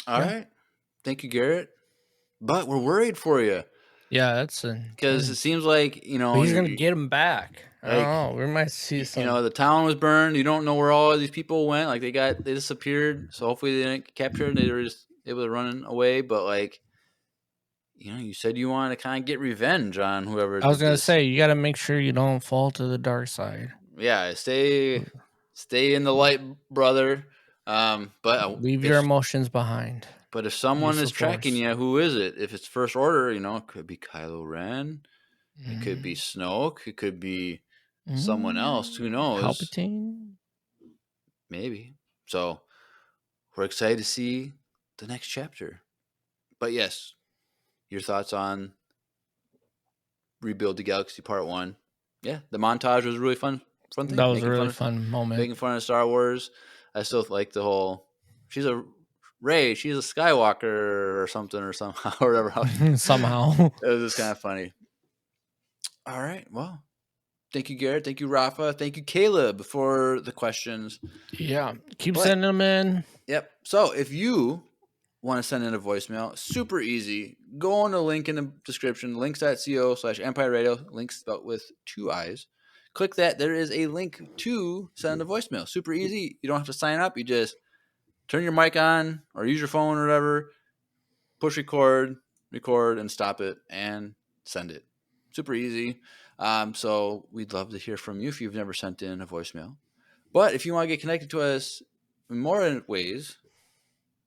All right. Thank you, Garrett. But we're worried for you. Yeah, that's because it seems like he's going to get him back. I don't know. We might see some. The town was burned. You don't know where all these people went. They disappeared. So hopefully they didn't capture them. They were just able to run away. But you said you wanted to kind of get revenge on whoever. I was going to say, you got to make sure you don't fall to the dark side. Yeah, stay in the light, brother. But leave your emotions behind. But if someone is tracking you, who is it? If it's First Order, it could be Kylo Ren. It could be Snoke. It could be someone else. Who knows? Palpatine? Maybe. So we're excited to see the next chapter. But yes, your thoughts on Rebuild the Galaxy Part 1. Yeah, the montage was a really fun thing. That was a really fun moment. Making fun of Star Wars. I still like the whole, she's a Skywalker or something or somehow or whatever. Somehow. It was just kind of funny. All right. Well, thank you, Garrett. Thank you, Rafa. Thank you, Caleb, for the questions. Yeah. Keep sending them in. Yep. So if you want to send in a voicemail, super easy. Go on the link in the description, links.co/Empire Radio, links spelled with 2 I's. Click that. There is a link to send a voicemail. Super easy. You don't have to sign up. You just turn your mic on or use your phone or whatever, push record, and stop it, and send it. Super easy. So we'd love to hear from you if you've never sent in a voicemail. But if you want to get connected to us in more ways,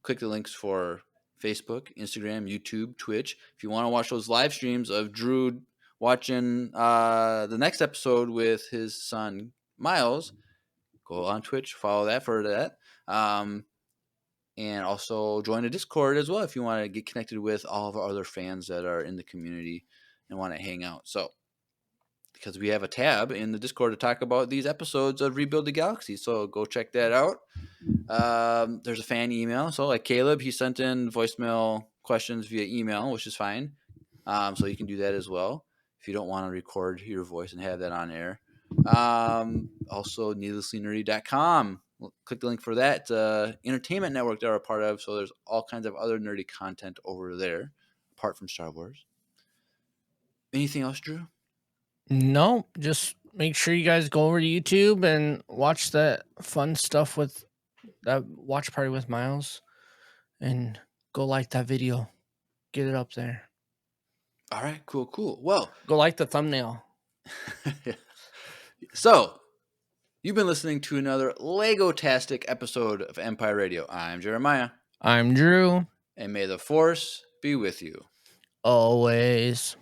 click the links for Facebook, Instagram, YouTube, Twitch. If you want to watch those live streams of Drew watching the next episode with his son, Miles, go on Twitch, follow that for that. And also join a Discord as well if you want to get connected with all of our other fans that are in the community and want to hang out. So, because we have a tab in the Discord to talk about these episodes of Rebuild the Galaxy. So go check that out. There's a fan email. So like Caleb, he sent in voicemail questions via email, which is fine. So you can do that as well if you don't want to record your voice and have that on air. Also, needlesslynerdy.com. click the link for that. It's a entertainment network they're a part of, so there's all kinds of other nerdy content over there, apart from Star Wars. Anything else, Drew? No, just make sure you guys go over to YouTube and watch that fun stuff with that watch party with Miles, and go like that video. Get it up there. All right, cool. Well, go like the thumbnail. So, you've been listening to another Lego-tastic episode of Empire Radio. I'm Jeremiah. I'm Drew. And may the Force be with you. Always.